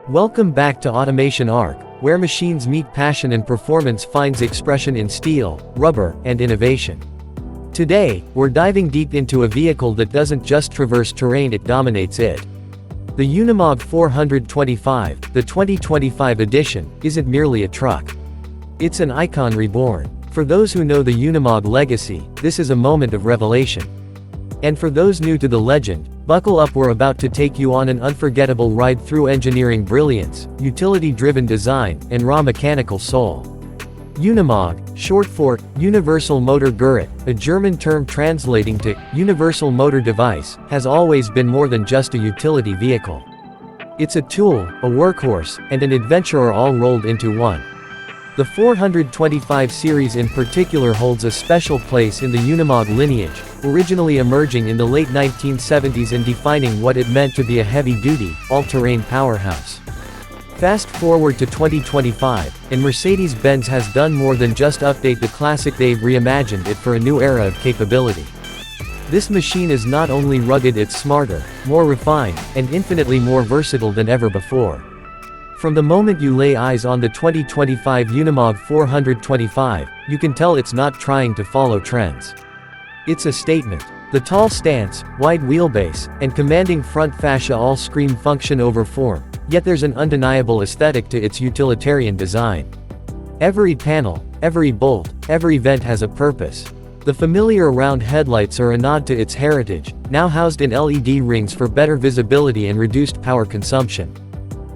Welcome back to Automation Arc, where machines meet passion and performance finds expression in steel, rubber, and innovation. Today, we're diving deep into a vehicle that doesn't just traverse terrain, it dominates it. The Unimog 425, the 2025 edition, isn't merely a truck. It's an icon reborn. For those who know the Unimog legacy, this is a moment of revelation. And for those new to the legend, buckle up, we're about to take you on an unforgettable ride through engineering brilliance, utility-driven design, and raw mechanical soul. Unimog, short for Universal Motor Gerät, a German term translating to Universal Motor Device, has always been more than just a utility vehicle. It's a tool, a workhorse, and an adventurer all rolled into one. The 425 series in particular holds a special place in the Unimog lineage, originally emerging in the late 1970s and defining what it meant to be a heavy-duty, all-terrain powerhouse. Fast forward to 2025, and Mercedes-Benz has done more than just update the classic, they've reimagined it for a new era of capability. This machine is not only rugged, it's smarter, more refined, and infinitely more versatile than ever before. From the moment you lay eyes on the 2025 Unimog 425, you can tell it's not trying to follow trends. It's a statement. The tall stance, wide wheelbase, and commanding front fascia all scream function over form, yet there's an undeniable aesthetic to its utilitarian design. Every panel, every bolt, every vent has a purpose. The familiar round headlights are a nod to its heritage, now housed in LED rings for better visibility and reduced power consumption.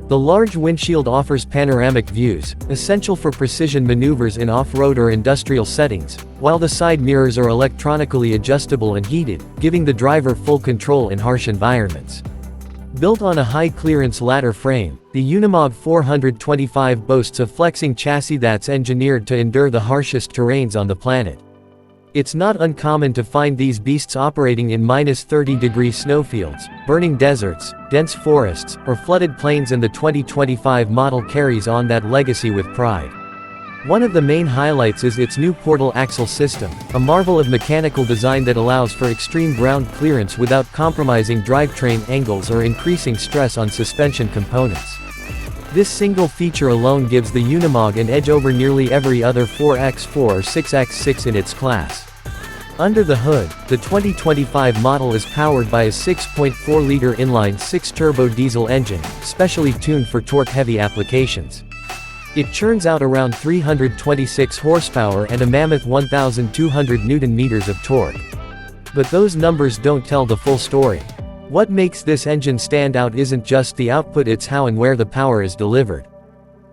The large windshield offers panoramic views, essential for precision maneuvers in off-road or industrial settings, while the side mirrors are electronically adjustable and heated, giving the driver full control in harsh environments. Built on a high-clearance ladder frame, the Unimog 425 boasts a flexing chassis that's engineered to endure the harshest terrains on the planet. It's not uncommon to find these beasts operating in -30-degree snowfields, burning deserts, dense forests, or flooded plains, and the 2025 model carries on that legacy with pride. One of the main highlights is its new portal axle system, a marvel of mechanical design that allows for extreme ground clearance without compromising drivetrain angles or increasing stress on suspension components. This single feature alone gives the Unimog an edge over nearly every other 4x4 or 6x6 in its class. Under the hood, the 2025 model is powered by a 6.4-liter inline-six turbo diesel engine, specially tuned for torque-heavy applications. It churns out around 326 horsepower and a mammoth 1,200 Newton-meters of torque. But those numbers don't tell the full story. What makes this engine stand out isn't just the output, it's how and where the power is delivered.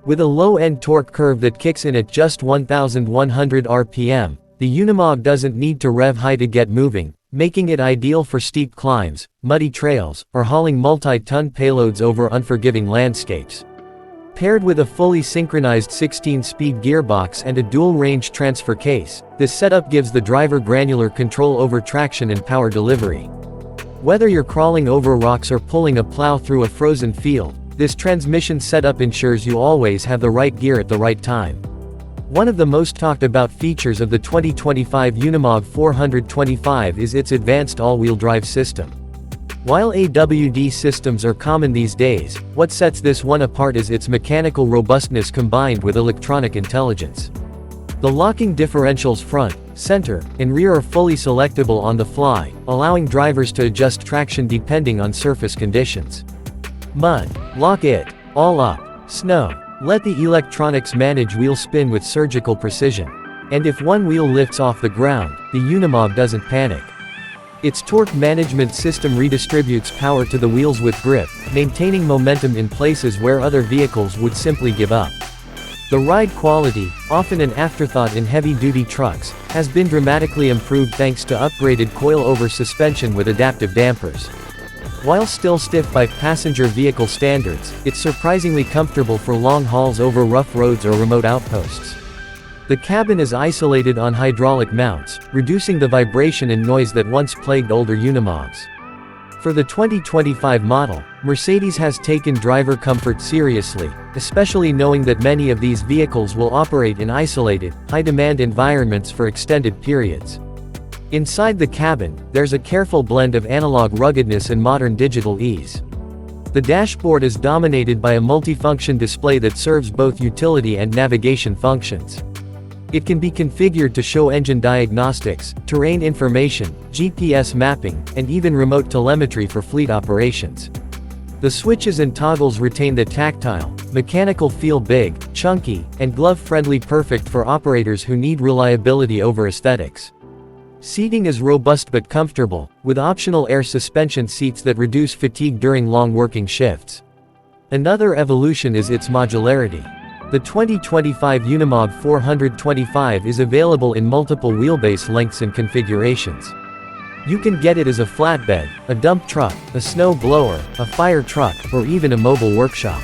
With a low-end torque curve that kicks in at just 1,100 RPM, the Unimog doesn't need to rev high to get moving, making it ideal for steep climbs, muddy trails, or hauling multi-ton payloads over unforgiving landscapes. Paired with a fully synchronized 16-speed gearbox and a dual-range transfer case, this setup gives the driver granular control over traction and power delivery. Whether you're crawling over rocks or pulling a plow through a frozen field, this transmission setup ensures you always have the right gear at the right time. One of the most talked about features of the 2025 Unimog 425 is its advanced all-wheel drive system. While AWD systems are common these days, what sets this one apart is its mechanical robustness combined with electronic intelligence. The locking differentials front, center, and rear are fully selectable on the fly, allowing drivers to adjust traction depending on surface conditions. Mud, lock it. All up. Snow, let the electronics manage wheel spin with surgical precision. And if one wheel lifts off the ground, the Unimog doesn't panic. Its torque management system redistributes power to the wheels with grip, maintaining momentum in places where other vehicles would simply give up. The ride quality, often an afterthought in heavy-duty trucks, has been dramatically improved thanks to upgraded coil-over suspension with adaptive dampers. While still stiff by passenger vehicle standards, it's surprisingly comfortable for long hauls over rough roads or remote outposts. The cabin is isolated on hydraulic mounts, reducing the vibration and noise that once plagued older Unimogs. For the 2025 model, Mercedes has taken driver comfort seriously, especially knowing that many of these vehicles will operate in isolated, high-demand environments for extended periods. Inside the cabin, there's a careful blend of analog ruggedness and modern digital ease. The dashboard is dominated by a multifunction display that serves both utility and navigation functions. It can be configured to show engine diagnostics, terrain information, GPS mapping, and even remote telemetry for fleet operations. The switches and toggles retain the tactile, mechanical feel, big, chunky, and glove-friendly, perfect for operators who need reliability over aesthetics. Seating is robust but comfortable, with optional air suspension seats that reduce fatigue during long working shifts. Another evolution is its modularity. The 2025 Unimog 425 is available in multiple wheelbase lengths and configurations. You can get it as a flatbed, a dump truck, a snow blower, a fire truck, or even a mobile workshop.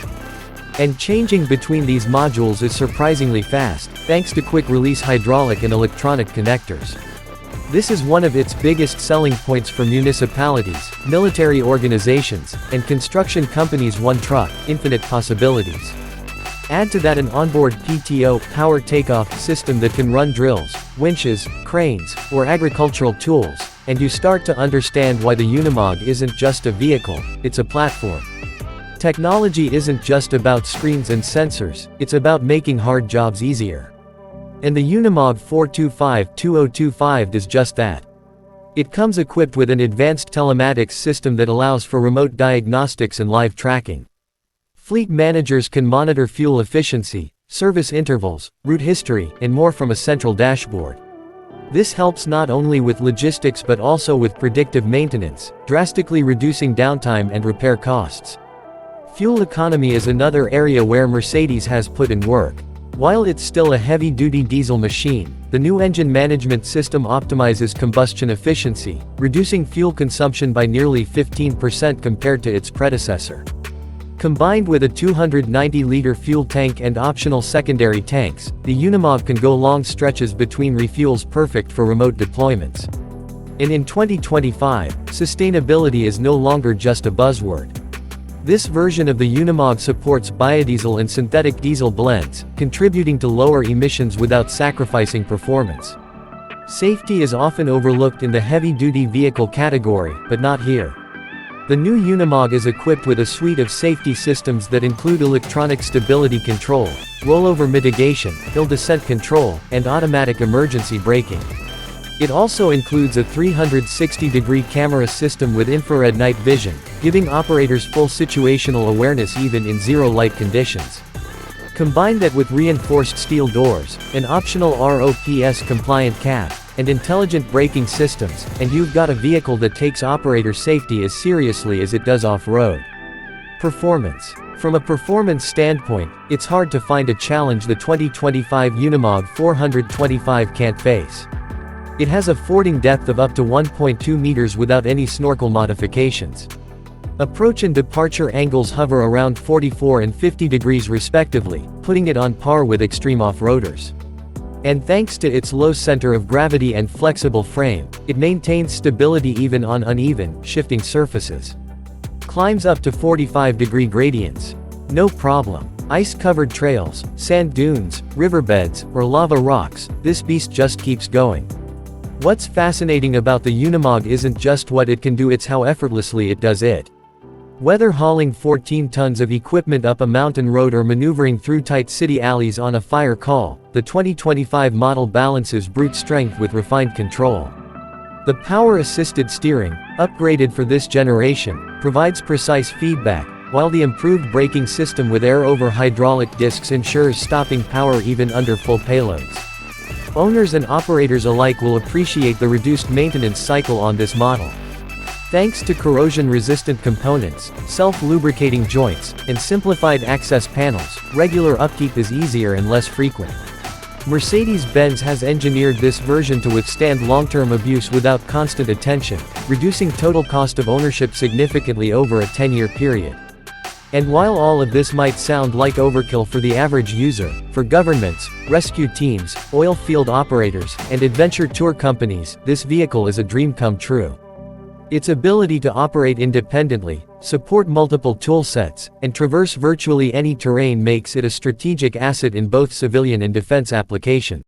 And changing between these modules is surprisingly fast, thanks to quick-release hydraulic and electronic connectors. This is one of its biggest selling points for municipalities, military organizations, and construction companies. One truck, infinite possibilities. Add to that an onboard PTO, power takeoff system that can run drills, winches, cranes, or agricultural tools, and you start to understand why the Unimog isn't just a vehicle, it's a platform. Technology isn't just about screens and sensors, it's about making hard jobs easier. And the Unimog 425-2025 does just that. It comes equipped with an advanced telematics system that allows for remote diagnostics and live tracking. Fleet managers can monitor fuel efficiency, service intervals, route history, and more from a central dashboard. This helps not only with logistics but also with predictive maintenance, drastically reducing downtime and repair costs. Fuel economy is another area where Mercedes has put in work. While it's still a heavy-duty diesel machine, the new engine management system optimizes combustion efficiency, reducing fuel consumption by nearly 15% compared to its predecessor. Combined with a 290-liter fuel tank and optional secondary tanks, the Unimog can go long stretches between refuels, perfect for remote deployments. And in 2025, sustainability is no longer just a buzzword. This version of the Unimog supports biodiesel and synthetic diesel blends, contributing to lower emissions without sacrificing performance. Safety is often overlooked in the heavy-duty vehicle category, but not here. The new Unimog is equipped with a suite of safety systems that include electronic stability control, rollover mitigation, hill descent control, and automatic emergency braking. It also includes a 360-degree camera system with infrared night vision, giving operators full situational awareness even in zero-light conditions. Combine that with reinforced steel doors, an optional ROPS-compliant cab, and intelligent braking systems, and you've got a vehicle that takes operator safety as seriously as it does off-road. Performance. From a performance standpoint, it's hard to find a challenge the 2025 Unimog 425 can't face. It has a fording depth of up to 1.2 meters without any snorkel modifications. Approach and departure angles hover around 44 and 50 degrees respectively, putting it on par with extreme off-roaders. And thanks to its low center of gravity and flexible frame, it maintains stability even on uneven, shifting surfaces. Climbs up to 45-degree gradients. No problem. Ice-covered trails, sand dunes, riverbeds, or lava rocks, this beast just keeps going. What's fascinating about the Unimog isn't just what it can do, it's how effortlessly it does it. Whether hauling 14 tons of equipment up a mountain road or maneuvering through tight city alleys on a fire call, the 2025 model balances brute strength with refined control. The power-assisted steering, upgraded for this generation, provides precise feedback, while the improved braking system with air-over-hydraulic discs ensures stopping power even under full payloads. Owners and operators alike will appreciate the reduced maintenance cycle on this model. Thanks to corrosion-resistant components, self-lubricating joints, and simplified access panels, regular upkeep is easier and less frequent. Mercedes-Benz has engineered this version to withstand long-term abuse without constant attention, reducing total cost of ownership significantly over a 10-year period. And while all of this might sound like overkill for the average user, for governments, rescue teams, oil field operators, and adventure tour companies, this vehicle is a dream come true. Its ability to operate independently, support multiple toolsets, and traverse virtually any terrain makes it a strategic asset in both civilian and defense applications.